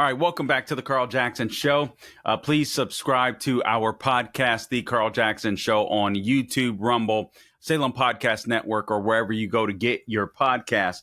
All right, welcome back to the Carl Jackson Show. Please subscribe to our podcast, The Carl Jackson Show, on YouTube, Rumble, Salem Podcast Network, or wherever you go to get your podcast.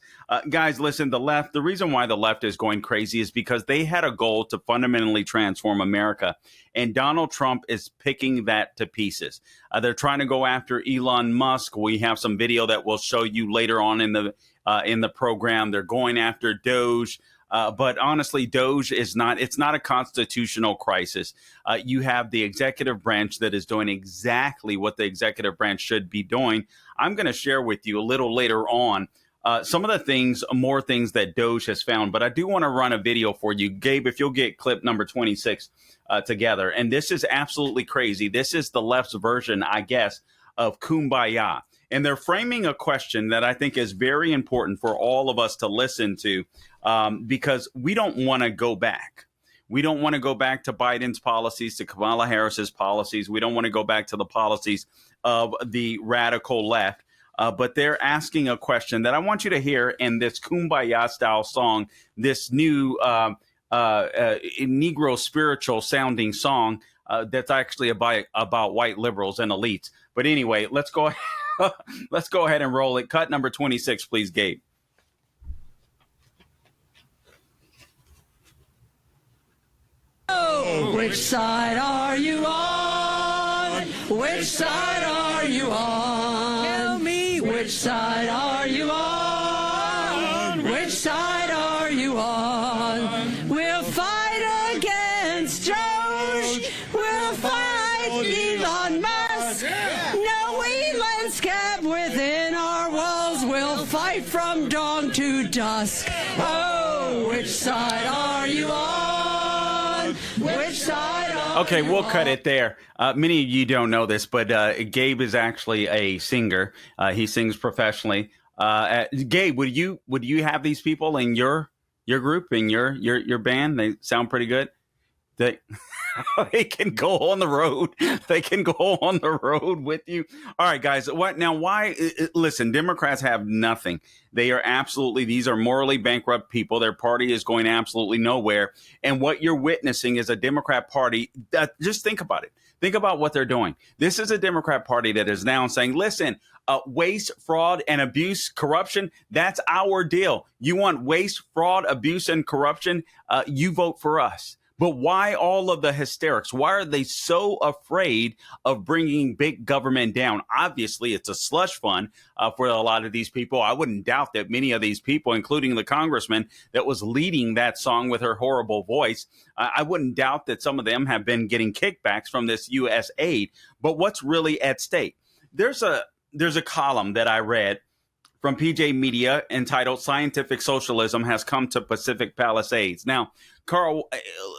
Guys, listen, the reason why the left is going crazy is because they had a goal to fundamentally transform America, and Donald Trump is picking that to pieces. They're trying to go after Elon Musk. We have some video that we'll show you later on in the program. They're going after Doge. But honestly, Doge it's not a constitutional crisis. You have the executive branch that is doing exactly what the executive branch should be doing. I'm going to share with you a little later on some of the more things that Doge has found. But I do want to run a video for you. Gabe, if you'll get clip number 26 together. And this is absolutely crazy. This is the left's version, I guess, of Kumbaya. And they're framing a question that I think is very important for all of us to listen to, because we don't want to go back. We don't want to go back to Biden's policies, to Kamala Harris's policies. We don't want to go back to the policies of the radical left. But they're asking a question that I want you to hear in this Kumbaya style song, this new Negro spiritual sounding song that's actually about white liberals and elites. But anyway, let's go ahead and roll it. Cut number 26, please, Gabe. Oh, which side are you on? Which side are you on? Tell me, which side are you on? Which side are you on? We'll fight against Doge. We'll fight Elon Musk. No Elon's kept within our walls. We'll fight from dawn to dusk. Oh, which side are you on? Which side are Okay, we'll cut it there. Many of you don't know this, but Gabe is actually a singer. He sings professionally. Gabe, would you have these people in your group, in your band? They sound pretty good. They can go on the road. They can go on the road with you. All right, guys. Why? Listen, Democrats have nothing. These are morally bankrupt people. Their party is going absolutely nowhere. And what you're witnessing is a Democrat party that, just think about it. Think about what they're doing. This is a Democrat party that is now saying, listen, waste, fraud, and abuse, corruption, that's our deal. You want waste, fraud, abuse, and corruption? You vote for us. But why all of the hysterics? Why are they so afraid of bringing big government down? Obviously, it's a slush fund for a lot of these people. I wouldn't doubt that many of these people, including the congressman that was leading that song with her horrible voice, I wouldn't doubt that some of them have been getting kickbacks from this U.S. aid. But what's really at stake? There's a column that I read from PJ Media entitled "Scientific Socialism Has Come to Pacific Palisades." Now, Carl,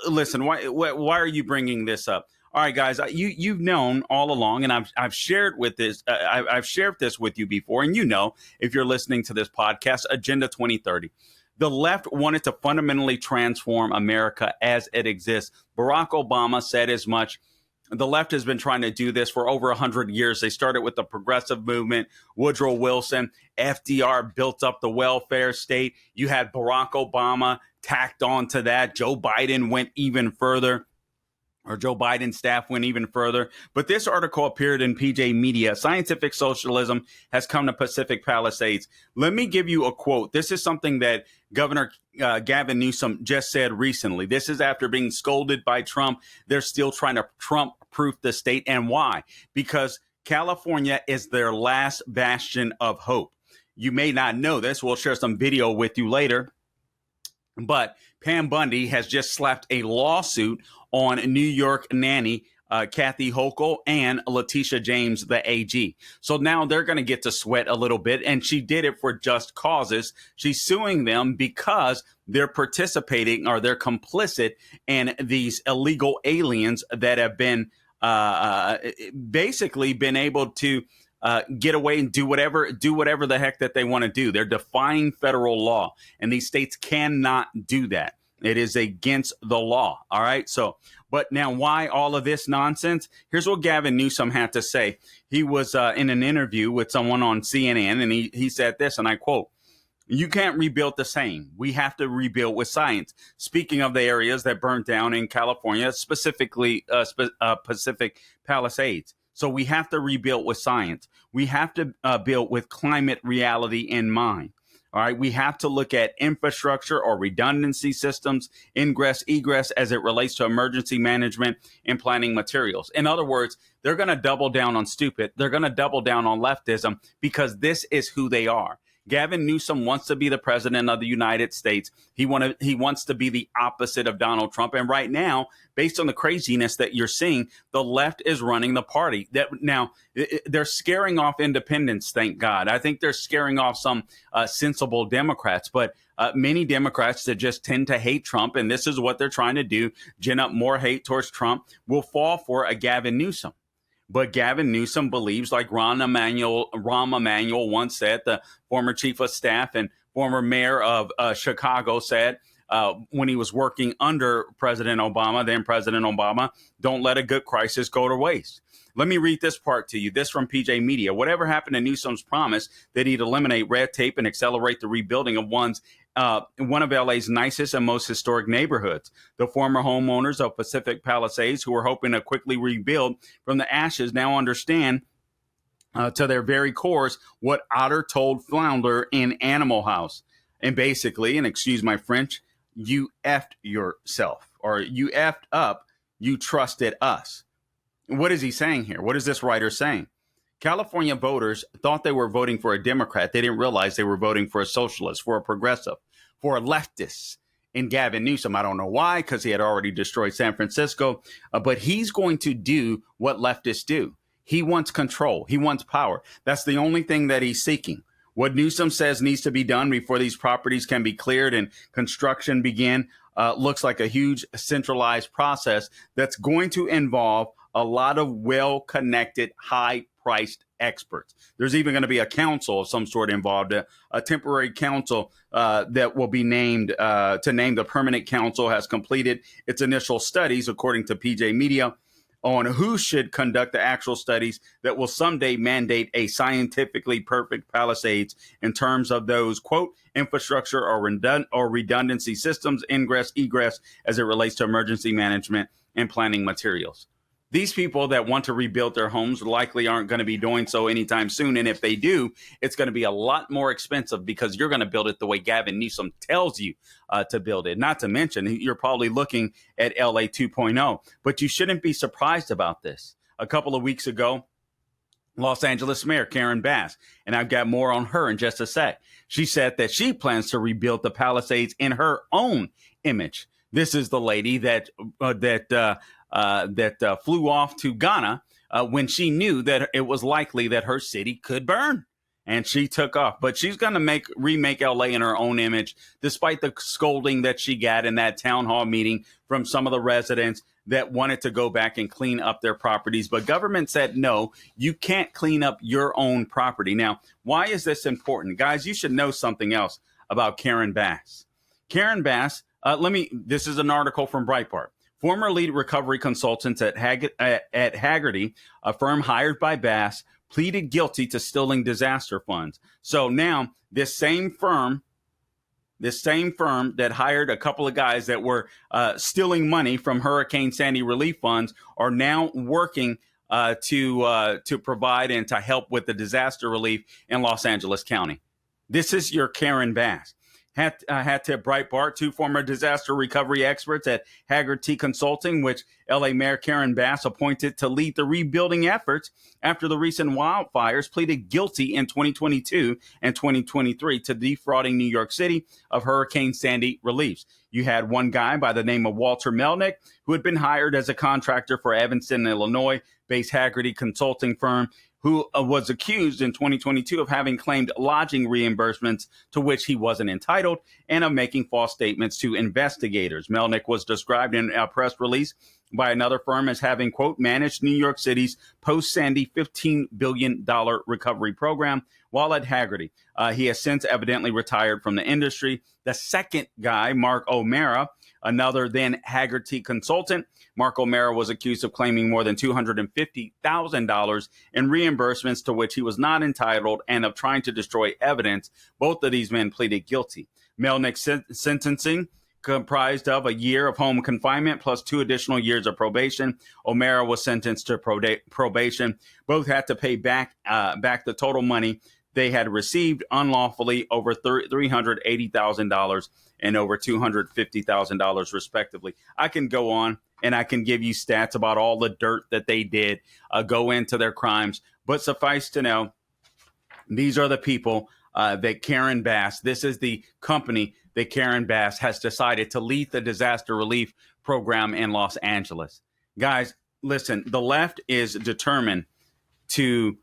listen, why are you bringing this up? All right, guys, you've known all along, and I've shared I've shared this with you before, and if you're listening to this podcast, Agenda 2030. The left wanted to fundamentally transform America as it exists. Barack Obama said as much. The left has been trying to do this for over 100 years. They started with the progressive movement, Woodrow Wilson, FDR built up the welfare state. You had Barack Obama tacked on to that. Joe Biden went even further, or Joe Biden's staff went even further. But this article appeared in PJ Media. Scientific socialism has come to Pacific Palisades. Let me give you a quote. This is something that Governor Gavin Newsom just said recently. This is after being scolded by Trump. They're still trying to Trump-proof the state. And why? Because California is their last bastion of hope. You may not know this. We'll share some video with you later. But Pam Bundy has just slapped a lawsuit on New York nanny Kathy Hochul and Letitia James, the AG. So now they're going to get to sweat a little bit, and she did it for just causes. She's suing them because they're participating, or they're complicit in these illegal aliens that have been basically been able to get away and do whatever the heck that they want to do. They're defying federal law, and these states cannot do that. It is against the law. All right. So, but now why all of this nonsense? Here's what Gavin Newsom had to say. He was in an interview with someone on CNN, and he said this, and I quote, You can't rebuild the same. We have to rebuild with science. Speaking of the areas that burnt down in California, specifically Pacific Palisades. So we have to rebuild with science. We have to build with climate reality in mind. All right. We have to look at infrastructure or redundancy systems, ingress, egress, as it relates to emergency management and planning materials. In other words, they're going to double down on stupid. They're going to double down on leftism because this is who they are. Gavin Newsom wants to be the president of the United States. He wants to be the opposite of Donald Trump. And right now, based on the craziness that you're seeing, the left is running the party. Now, they're scaring off independents, thank God. I think they're scaring off some sensible Democrats. But many Democrats that just tend to hate Trump, and this is what they're trying to do, gin up more hate towards Trump, will fall for a Gavin Newsom. But Gavin Newsom believes, like Rahm Emanuel once said, the former chief of staff and former mayor of Chicago said when he was working under President Obama, don't let a good crisis go to waste. Let me read this part to you. This from PJ Media. Whatever happened to Newsom's promise that he'd eliminate red tape and accelerate the rebuilding of one of LA's nicest and most historic neighborhoods? The former homeowners of Pacific Palisades, who were hoping to quickly rebuild from the ashes, now understand to their very cores what Otter told Flounder in Animal House. And basically, and excuse my French, you effed yourself, or you effed up, you trusted us. What is he saying here? What is this writer saying? California voters thought they were voting for a Democrat. They didn't realize they were voting for a socialist, for a progressive, for a leftist in Gavin Newsom. I don't know why, because he had already destroyed San Francisco, but he's going to do what leftists do. He wants control. He wants power. That's the only thing that he's seeking. What Newsom says needs to be done before these properties can be cleared and construction begin looks like a huge centralized process that's going to involve a lot of well-connected, high-priced experts. There's even going to be a council of some sort involved, a temporary council that will be named to name the permanent council has completed its initial studies, according to PJ Media, on who should conduct the actual studies that will someday mandate a scientifically perfect Palisades in terms of those, quote, infrastructure or redundancy systems, ingress, egress, as it relates to emergency management and planning materials. These people that want to rebuild their homes likely aren't going to be doing so anytime soon. And if they do, it's going to be a lot more expensive because you're going to build it the way Gavin Newsom tells you to build it. Not to mention, you're probably looking at LA 2.0. But you shouldn't be surprised about this. A couple of weeks ago, Los Angeles Mayor Karen Bass, and I've got more on her in just a sec. She said that she plans to rebuild the Palisades in her own image. This is the lady that flew off to Ghana when she knew that it was likely that her city could burn. And she took off. But she's going to remake LA in her own image, despite the scolding that she got in that town hall meeting from some of the residents that wanted to go back and clean up their properties. But government said, no, you can't clean up your own property. Now, why is this important? Guys, you should know something else about Karen Bass. Karen Bass, this is an article from Breitbart. Former lead recovery consultants at Haggerty, a firm hired by Bass, pleaded guilty to stealing disaster funds. So now this same firm that hired a couple of guys that were stealing money from Hurricane Sandy relief funds are now working to provide and to help with the disaster relief in Los Angeles County. This is your Karen Bass. Hat tip Breitbart, two former disaster recovery experts at Haggerty Consulting, which LA Mayor Karen Bass appointed to lead the rebuilding efforts after the recent wildfires, pleaded guilty in 2022 and 2023 to defrauding New York City of Hurricane Sandy reliefs. You had one guy by the name of Walter Melnick, who had been hired as a contractor for Evanston, Illinois-based Haggerty Consulting firm, who was accused in 2022 of having claimed lodging reimbursements to which he wasn't entitled and of making false statements to investigators. Melnick was described in a press release by another firm as having, quote, managed New York City's post-Sandy $15 billion recovery program while at Haggerty. He has since evidently retired from the industry. The second guy, Mark O'Mara, another then Haggerty consultant. Mark O'Mara was accused of claiming more than $250,000 in reimbursements to which he was not entitled and of trying to destroy evidence. Both of these men pleaded guilty. Melnick's sentencing comprised of a year of home confinement plus 2 additional years of probation. O'Mara was sentenced to probation. Both had to pay back the total money they had received unlawfully, over $380,000 and over $250,000 respectively. I can go on and I can give you stats about all the dirt that they did go into their crimes, but suffice to know, these are the people that Karen Bass, this is the company that Karen Bass has decided to lead the disaster relief program in Los Angeles. Guys, listen, the left is determined to,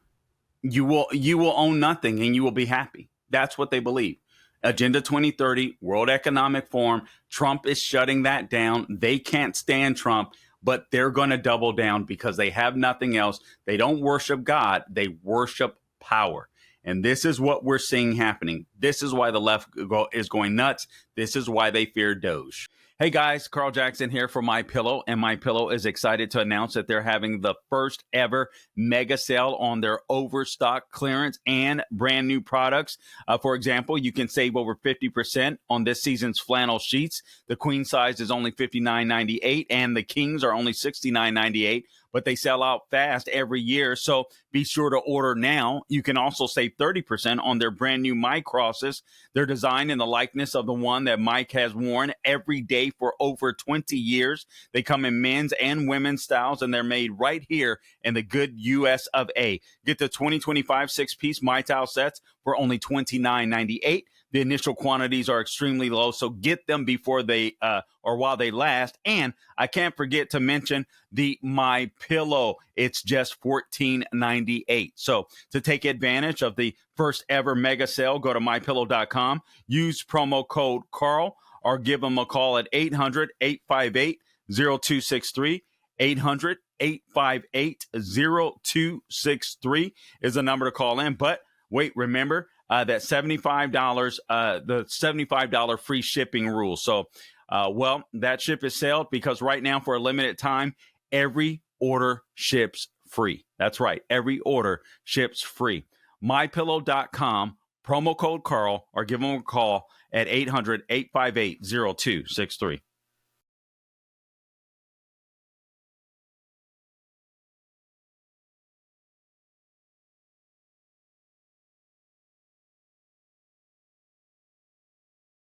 you will own nothing and you will be happy. That's what they believe. Agenda 2030, World Economic Forum, Trump is shutting that down. They can't stand Trump, but they're going to double down because they have nothing else. They don't worship God, they worship power. And this is what we're seeing happening. This is why the left is going nuts. This is why they fear Doge. Hey guys, Carl Jackson here for MyPillow, and MyPillow is excited to announce that they're having the first ever mega sale on their overstock clearance and brand new products. For example, you can save over 50% on this season's flannel sheets. The queen size is only $59.98 and the kings are only $69.98. But they sell out fast every year, so be sure to order now. You can also save 30% on their brand new Mike crosses. They're designed in the likeness of the one that Mike has worn every day for over 20 years. They come in men's and women's styles, and they're made right here in the good U.S. of A. Get the 2025 six-piece My Towel sets for only $29.98. The initial quantities are extremely low, so get them before they or while they last. And I can't forget to mention the My Pillow. It's just $14.98. So to take advantage of the first ever mega sale, go to mypillow.com, use promo code Carl, or give them a call at 800-858-0263. 800-858-0263 is the number to call in. But wait, remember that $75, the $75 free shipping rule. So, that ship is sailed because right now for a limited time, every order ships free. That's right. Every order ships free. MyPillow.com, promo code Carl, or give them a call at 800-858-0263.